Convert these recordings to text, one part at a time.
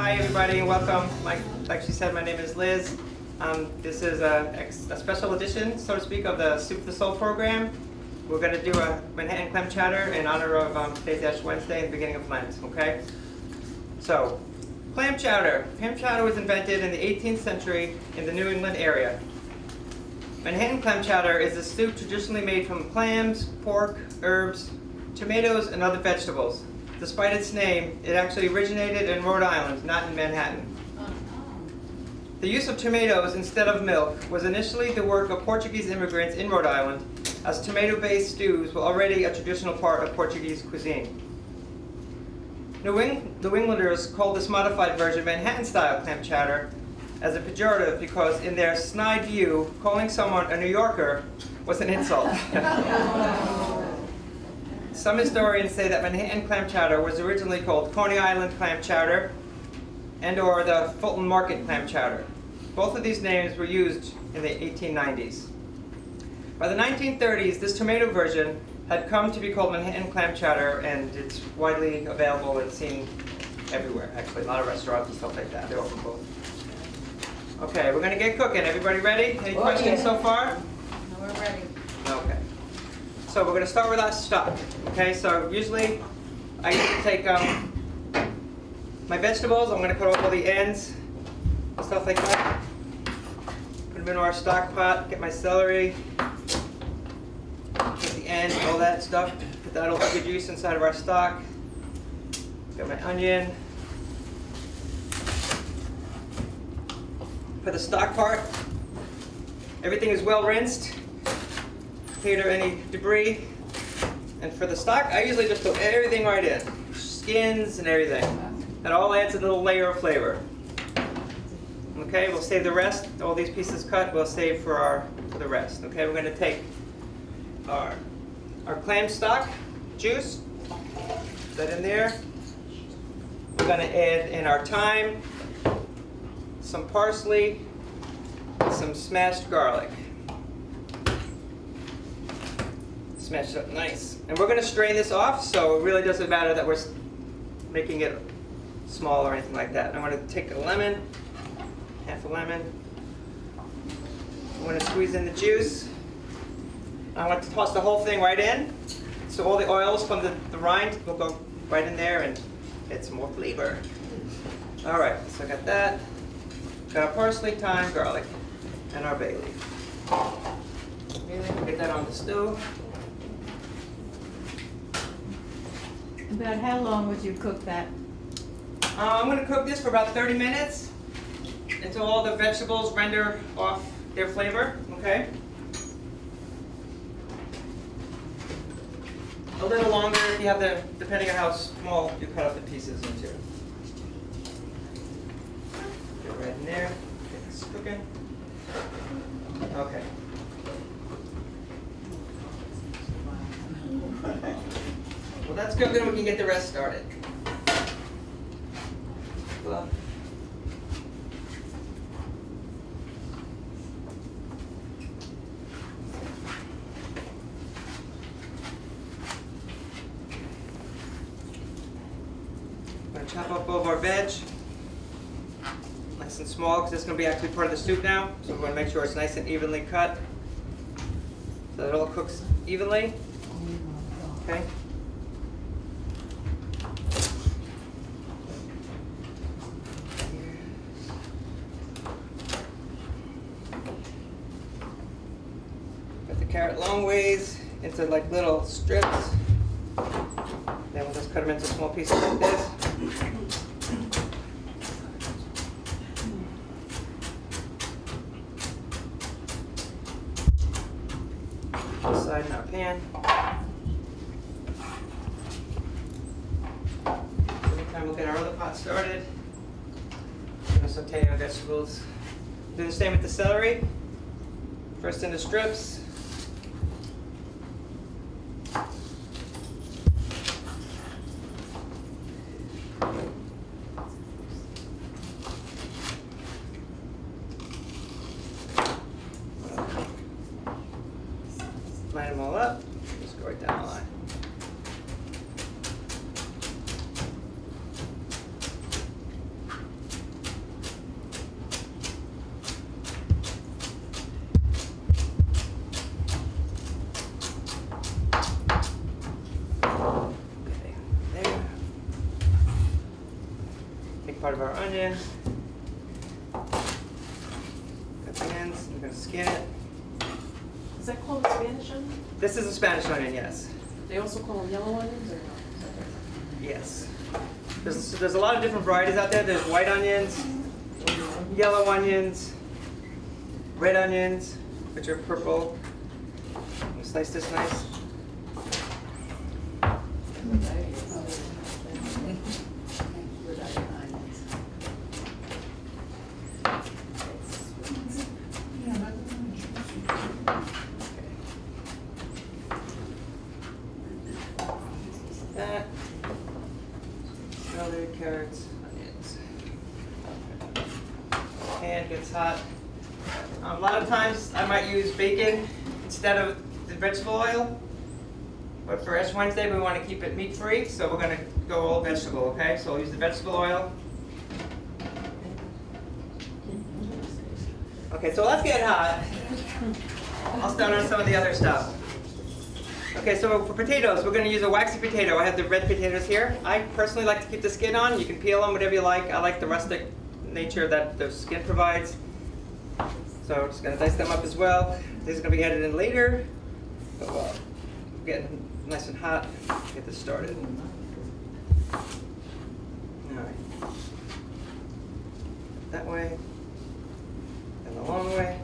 Hi everybody and welcome. Like she said, my name is Liz. This is a special edition, so to speak, of the Soup for the Soul program. We're going to do a Manhattan clam chowder in honor of today's Ash Wednesday and the beginning of Lent, okay? So, clam chowder. Clam chowder was invented in the 18th century in the New England area. Manhattan clam chowder is a soup traditionally made from clams, pork, herbs, tomatoes, and other vegetables. Despite its name, it actually originated in Rhode Island, not in Manhattan. The use of tomatoes instead of milk was initially the work of Portuguese immigrants in Rhode Island, as tomato-based stews were already a traditional part of Portuguese cuisine. New Englanders called this modified version Manhattan-style clam chowder as a pejorative because, in their snide view, calling someone a New Yorker was an insult. Some historians say that Manhattan clam chowder was originally called Coney Island clam chowder and/or the Fulton Market clam chowder. Both of these names were used in the 1890s. By the 1930s, this tomato version had come to be called Manhattan clam chowder, and it's widely available and seen everywhere, actually. A lot of restaurants and stuff like that. They offer both. Okay, we're going to get cooking. Everybody ready? Any questions so far? We're ready. Okay. So we're going to start with our stock. Okay, so usually I usually take my vegetables. I'm going to cut off all the ends and stuff like that. Put them into our stock pot. Get my celery. Put the ends, all that stuff. Put that little good juice inside of our stock. Got my onion. For the stock part, everything is well rinsed. Clear any debris. And for the stock, I usually just throw everything right in. Skins and everything. That all adds a little layer of flavor. Okay, we'll save the rest. All these pieces cut, we'll save for the rest. Okay, we're going to take our clam stock juice. Put that in there. We're going to add in our thyme, some parsley, some smashed garlic. Smash it up nice. And we're going to strain this off, so it really doesn't matter that we're making it small or anything like that. I'm going to take a lemon, half a lemon. I'm going to squeeze in the juice. I want to toss the whole thing right in, so all the oils from the rind will go right in there and get some more flavor. All right, so I got that. Got our parsley, thyme, garlic, and our bay leaf. Okay, we'll get that on the stove. About how long would you cook that? I'm going to cook this for about 30 minutes until all the vegetables render off their flavor, okay? A little longer if you have depending on how small you cut up the pieces into. Get right in there, get this cooking. Okay. Well, that's good, then we can get the rest started. Well, I'm going to chop up all of our veg, nice and small, because it's going to be actually part of the soup now. So we're going to make sure it's nice and evenly cut, so that it all cooks evenly. Okay. Cut the carrot long ways into like little strips. Then we'll just cut them into small pieces like this. Side in our pan. Meantime, we'll get our other pot started. We're going to saute our vegetables. Do the same with the celery. First in the strips. Line them all up. Just go right down the line. part of our onion. Cut the ends. We're gonna skin it. Is that called a Spanish onion? This is a Spanish onion, yes. They also call them yellow onions or no? Yes. There's a lot of different varieties out there. There's white onions, yellow onions, red onions, which are purple. You slice this nice. That. Celery, carrots, onions. Pan gets hot. A lot of times I might use bacon instead of the vegetable oil. But for Ash Wednesday, we want to keep it meat-free, so we're going to go all vegetable, okay? So I'll use the vegetable oil. Okay, so let's get hot. I'll start on some of the other stuff. Okay, so for potatoes, we're going to use a waxy potato. I have the red potatoes here. I personally like to keep the skin on. You can peel them, whatever you like. I like the rustic nature that the skin provides. So I'm just going to dice them up as well. These are going to be added in later. But we're getting nice and hot. Get this started. All right. That way. And the long way.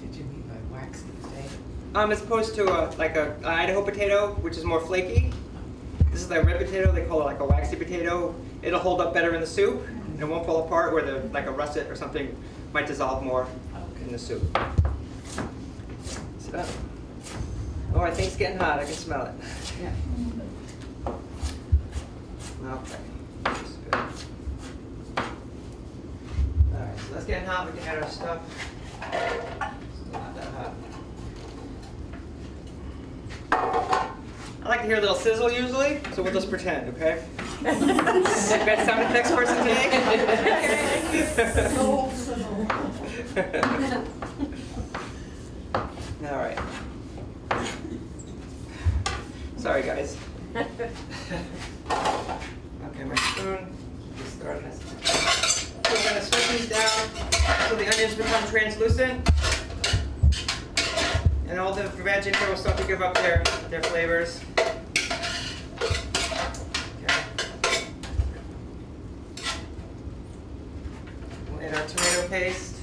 Did you mean by waxy potato? As opposed to an Idaho potato, which is more flaky. This is the red potato. They call it like a waxy potato. It'll hold up better in the soup. And it won't fall apart where like a russet or something might dissolve more in the soup. So, oh, I think it's getting hot. I can smell it. Yeah. Okay. That's good. All right, so that's getting hot. We can add our stuff. Still not that hot. I like to hear a little sizzle usually, so we'll just pretend, okay? Best sound effects person today? All right. Sorry, guys. Okay, my spoon. Just throw it in. So we're going to switch these down so the onions become translucent. And all the veg in here will start to give up their flavors. Okay. We'll add our tomato paste.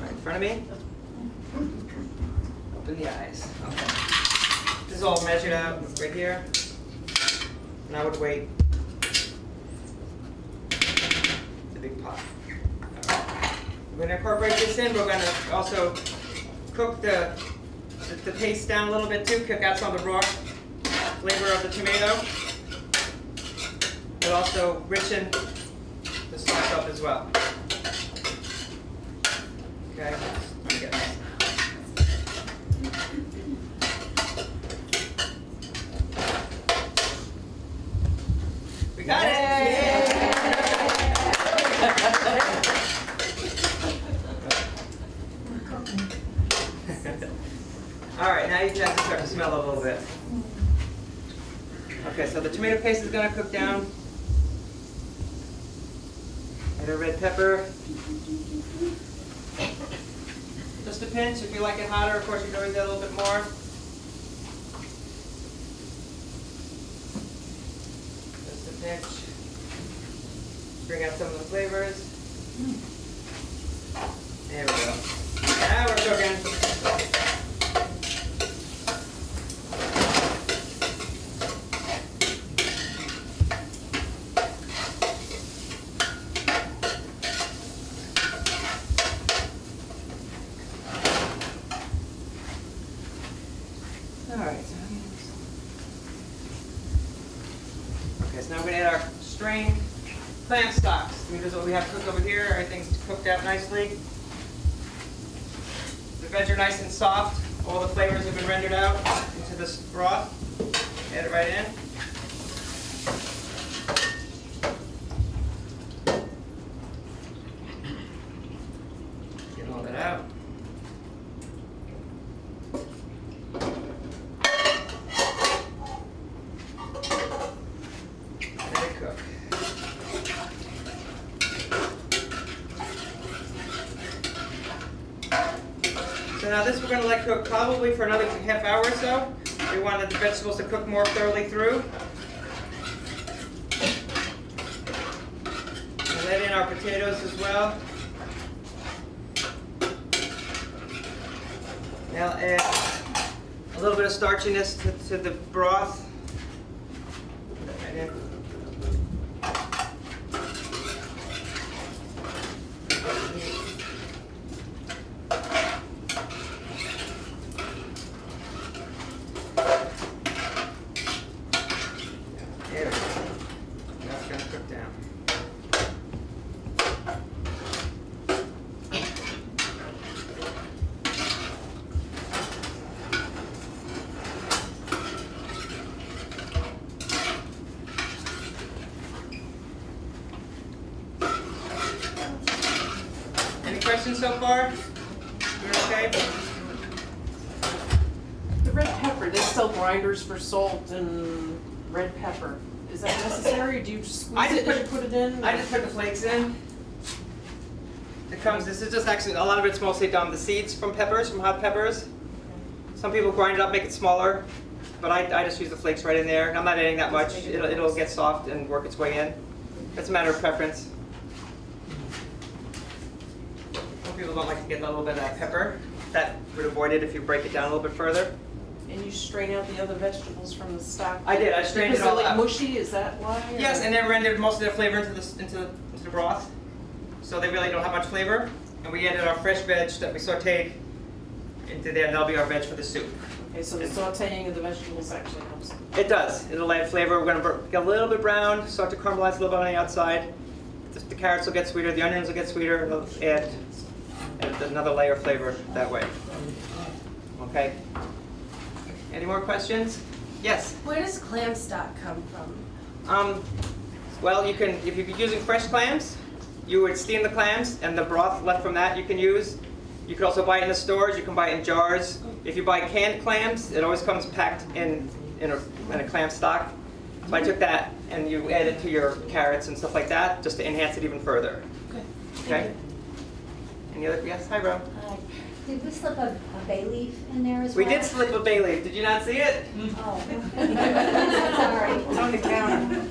Right in front of me. Open the eyes. Okay. This is all measured out right here. And I would wait. It's a big pot. We're going to incorporate this in. We're going to also cook the paste down a little bit too, cook out some of the raw flavor of the tomato. But also richen the sauce up as well. Okay, let me get this. We got it! All right, now you can actually start to smell it a little bit. Okay, so the tomato paste is going to cook down. Add a red pepper. Just a pinch. If you like it hotter, of course, you can always add a little bit more. Just a pinch. Bring out some of the flavors. There we go. Now we're cooking. Alright, okay, so now we're going to add our strained clam stocks. This is what we have cooked over here. Everything's cooked out nicely. The veg are nice and soft. All the flavors have been rendered out into this broth. Add it right in. Get all that out. So now this we're going to let cook probably for another half hour or so. We wanted the vegetables to cook more thoroughly through. We'll let in our potatoes as well. Now add a little bit of starchiness to the broth. Put that right in. There we go. That's going to cook down. Any questions so far? You're okay? The red pepper, they sell grinders for salt and red pepper. Is that necessary? Do you just squeeze I just it as you put it in? I just put the flakes in. This is just actually, a lot of it's mostly done, the seeds from peppers, from hot peppers. Some people grind it up, make it smaller, but I just use the flakes right in there. I'm not adding that much. It'll get soft and work its way in. It's a matter of preference. Some people don't like to get a little bit of that pepper. That would avoid it if you break it down a little bit further. And you strain out the other vegetables from the stock? I did, I strained it all Because they're out. like mushy, is that why? or- Yes, and they rendered most of their flavor into the broth. So they really don't have much flavor. And we added our fresh veg that we sauteed into there, and that'll be our veg for the soup. Okay, so the sauteing of the vegetables actually helps. It does. It'll add flavor. We're going to get a little bit brown, start to caramelize a little bit on the outside. The carrots will get sweeter, the onions will get sweeter, and it'll add another layer of flavor that way. Okay? Any more questions? Yes? Where does clam stock come from? Well, you can, if you're using fresh clams, you would steam the clams, and the broth left from that you can use. You can also buy it in the stores. You can buy it in jars. If you buy canned clams, it always comes packed in a clam stock. So I took that, and you add it to your carrots and stuff like that, just to enhance it even further. Okay. Okay? Any other? Yes, hi, Ro. Did we slip a bay leaf in there as We well? did slip a bay leaf. Did you not see it? Oh. Sorry. It's on the counter.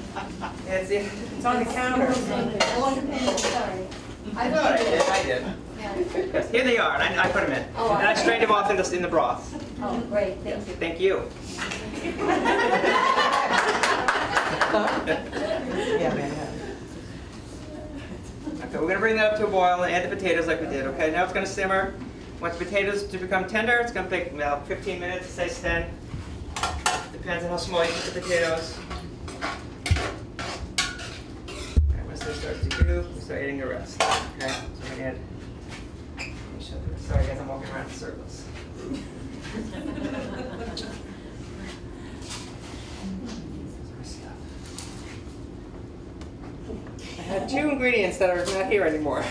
It's It's on the counter. I wasn't paying, sorry. I thought I did. I did. Yeah. Yes, here they are, and I put them in. Oh, And I strained them off in the broth. Oh, great, thank you. Thank you. Yeah, man. Okay, we're gonna bring that up to a boil and add the potatoes like we did, okay? Now it's gonna simmer. Want the potatoes to become tender, it's gonna take about 15 minutes, say 10. Depends on how small you put the potatoes. And once they start to do, we start adding the rest, okay? So we're gonna add, let me show you, sorry guys, I'm walking around in circles. I have 2 ingredients that are not here anymore.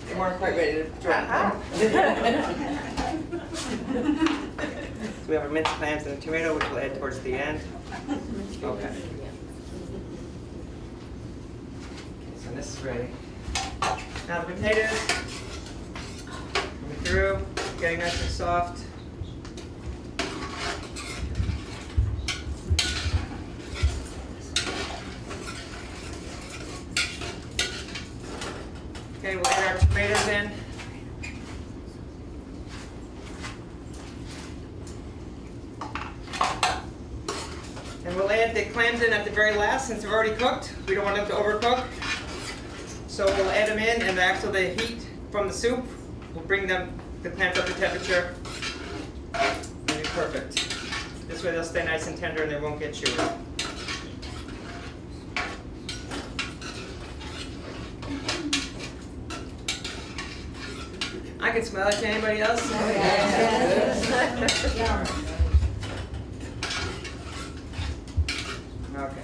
They weren't quite ready to drop. So we have our minced clams and a tomato, which we'll add towards the end. Okay. So this is ready. Now the potatoes, coming through, getting nice and soft. Okay, we'll add our tomatoes in. And we'll add the clams in at the very last since they're already cooked. We don't want them to overcook. So we'll add them in, and after the heat from the soup, we'll bring the clams up to temperature. It'll be perfect. This way they'll stay nice and tender and they won't get chewy. I can smell it. Can anybody else? Okay.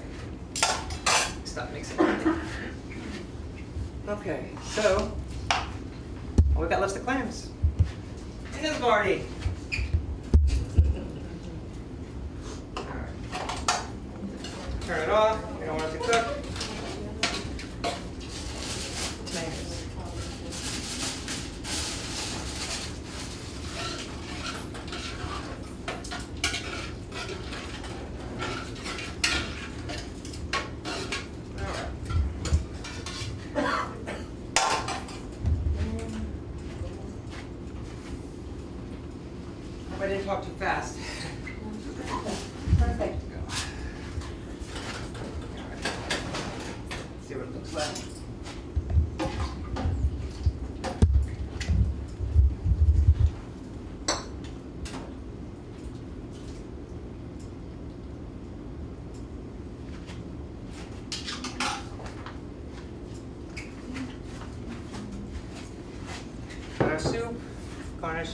Stop mixing. Okay, so all we got left's the clams. In this party.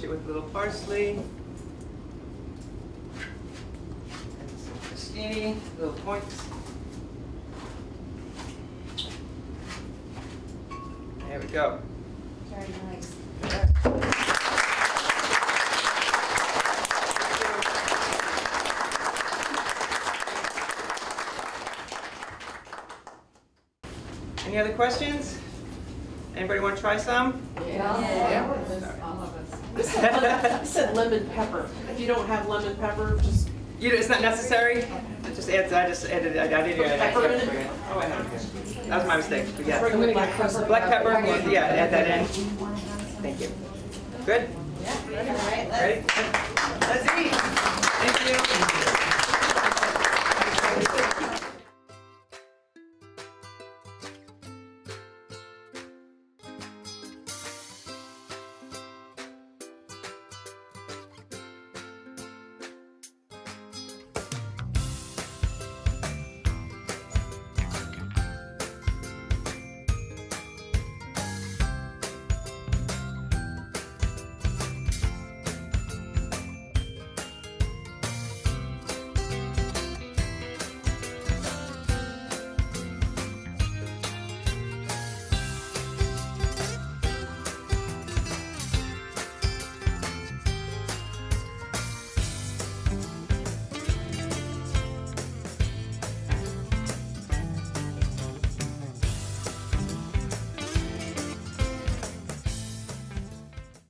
garnish it with a little parsley. And some crostini, little points. There we go. Very nice. Any other questions? Anybody want to try some? Yeah. All of us. I said lemon pepper. If you don't have lemon pepper, just It's not necessary. It just adds. I just added. I didn't add pepper in extra. it. Oh, I have it here. That was my mistake. But yeah. Regular black pepper. Black pepper. Yeah, add that in. Thank you. Good. Yeah, all right, Ready? Let's eat. Thank you.